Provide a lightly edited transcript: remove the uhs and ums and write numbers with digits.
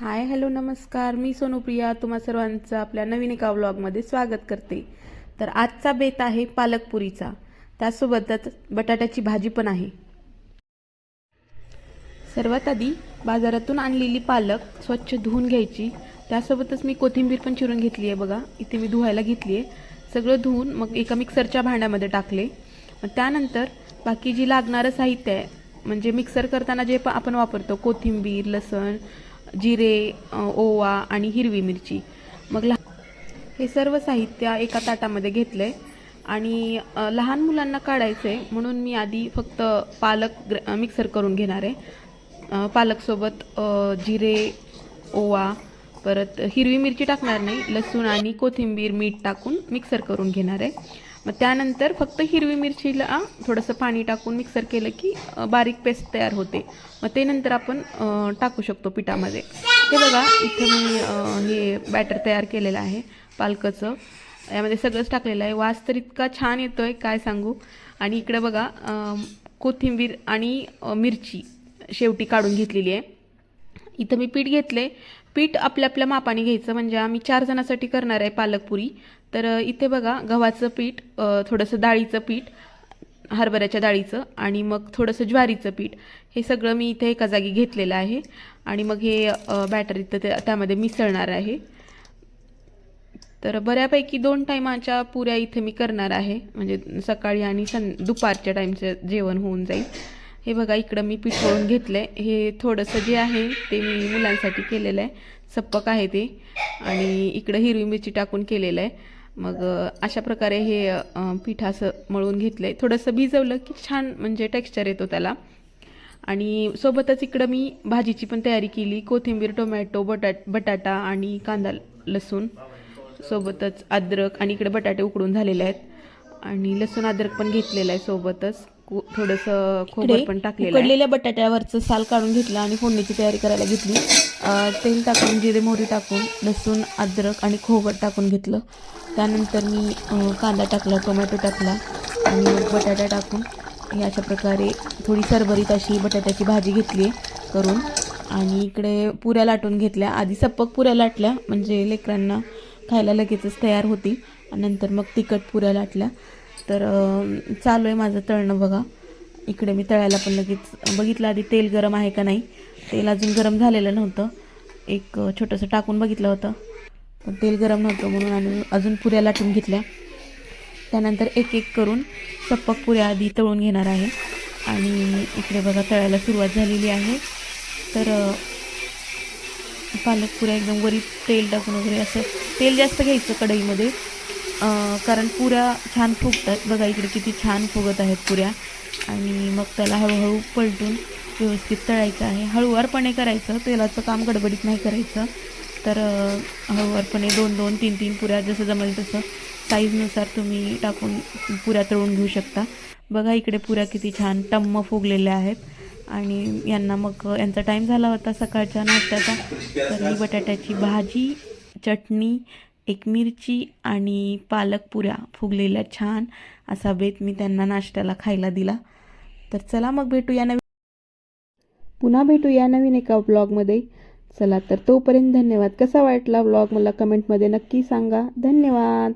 Hi hello नमस्कार, मी सोनुप्रिया तुम्हा सर्वांचं आपल्या नवीन एका व्लॉगमध्ये स्वागत करते. तर आजचा बेत आहे पालकपुरीचा, त्यासोबतच बटाट्याची भाजी पण आहे. सर्वात आधी बाजारातून आणलेली पालक स्वच्छ धुवून घ्यायची. त्यासोबतच मी कोथिंबीर पण चिरून घेतली आहे. बघा इथे मी धुवायला घेतली आहे. सगळं धुवून मग एका मिक्सरच्या भांड्यामध्ये टाकले. मग त्यानंतर बाकी जी लागणारं साहित्य आहे, म्हणजे मिक्सर करताना जे आपण वापरतो कोथिंबीर, लसण, जिरे, ओवा आणि हिरवी मिरची, मग हे सर्व साहित्य एका ताटामध्ये घेतले. आणि लहान मुलांना काढायचं आहे म्हणून मी आधी फक्त पालक मिक्सर करून घेणार आहे. पालकसोबत जिरे, ओवा, परत हिरवी मिरची टाकणार नाही, लसूण आणि कोथिंबीर, मीठ टाकून मिक्सर करून घेणार आहे. मग त्यानंतर फक्त हिरवी मिरचीला थोडंसं पाणी टाकून मिक्सर केलं की बारीक पेस्ट तयार होते. मग ते नंतर आपण टाकू शकतो पिठामध्ये. हे बघा इथं मी हे बॅटर तयार केलेलं आहे पालकाचं. यामध्ये सगळंच टाकलेलं आहे. वास तर इतका छान येतो आहे काय सांगू. आणि इकडे बघा कोथिंबीर आणि मिरची शेवटी काढून घेतलेली आहे. इथं मी पीठ घेतले. पीठ आपल्या आपल्या मापाने घ्यायचं, म्हणजे आम्ही 4 जणांसाठी करणार आहे पालकपुरी. तर इथे बघा गव्हाचं पीठ, थोडंसं डाळीचं पीठ, हरभऱ्याच्या डाळीचं, आणि मग थोडंसं ज्वारीचं पीठ, हे सगळं मी इथे एका जागी घेतलेलं आहे. आणि मग हे बॅटर इथं त्यामध्ये मिसळणार आहे. तर बऱ्यापैकी 2 टायमाच्या पुऱ्या इथे मी करणार आहे, म्हणजे सकाळी आणि दुपारच्या टाईमचं जेवण होऊन जाईल. हे बघा इकडं मी पीठ मळून घेतलं आहे. हे थोडंसं जे आहे ते मी मुलांसाठी केलेलं आहे, सप्पक आहे ते. आणि इकडं हिरवी मिरची टाकून केलेलं आहे. मग अशा प्रकारे हे पीठ असं मळून घेतलं आहे. थोडंसं भिजवलं की छान म्हणजे टेक्स्चर येतो त्याला. आणि सोबतच इकडं मी भाजीची पण तयारी केली. कोथिंबीर, टोमॅटो, बटाटा आणि कांदा, लसूण, सोबतच अद्रक, आणि इकडे बटाटे उकडून झालेले आहेत. आणि लसूण अद्रक पण घेतलेलं आहे. सोबतच थोडंसं खोबर पण टाकलेलं आहे. उकडलेल्या बटाट्यावरचं साल काढून घेतलं आणि फोडणीची तयारी करायला घेतली. तेल टाकून, जिरे मोहरी टाकून, लसूण अद्रक आणि खोबर टाकून घेतलं. त्यानंतर मी कांदा टाकला, टोमॅटो टाकला आणि मग बटाटा टाकून हे अशा प्रकारे थोडी सरभरीत अशी बटाट्याची भाजी घेतली करून. आणि इकडे पुऱ्या लाटून घेतल्या. आधी सपक पुऱ्या लाटल्या म्हणजे लेकरांना खायला लगेचच तयार होती. आणि नंतर मग तिखट पुऱ्या लाटल्या. तर चालू आहे माझं तळणं बघा. इकडे मी तळायला पण लगेच बघितलं आधी तेल गरम आहे का नाही. तेल अजून गरम झालेलं नव्हतं. एक छोटंसं टाकून बघितलं होतं, पण तेल गरम नव्हतं म्हणून आणि अजून पुऱ्या लाटून घेतल्या. त्यानंतर एक एक करून सपक पुऱ्या आधी तळून घेणार आहे. आणि इकडे बघा तळायला सुरुवात झालेली आहे. तर पालक पुऱ्या एकदम वरी तेल टाकून वगैरे, असं तेल जास्त घ्यायचं कढईमध्ये, कारण पुऱ्या छान फुगतात. बघा इकडे किती छान फुगत आहेत पुऱ्या. आणि मग त्याला हळूहळू पलटून व्यवस्थित तळायचं आहे. हळूवारपणे करायचं, तेलाचं काम गडबडीत नाही करायचं. तर हळूवारपणे 2-2, 3-3 पुऱ्या जसं जमेल तसं साईजनुसार तुम्ही टाकून पुऱ्या तळून घेऊ शकता. बघा इकडे पुऱ्या किती छान टम्म फुगलेल्या आहेत. आणि यांना मग यांचा टाईम झाला होता सकाळच्या नाश्त्याचा. तर ही बटाट्याची भाजी, चटणी, एक मिरची आणि पालक पुऱ्या फुगलेल्या छान असा बेत मी त्यांना नाश्त्याला खायला दिला. तर चला मग पुन्हा भेटूया नवीन एका व्लॉगमध्ये. चला तर तोपर्यंत धन्यवाद. कसा वाटला व्लॉग मला कमेंटमध्ये नक्की सांगा. धन्यवाद.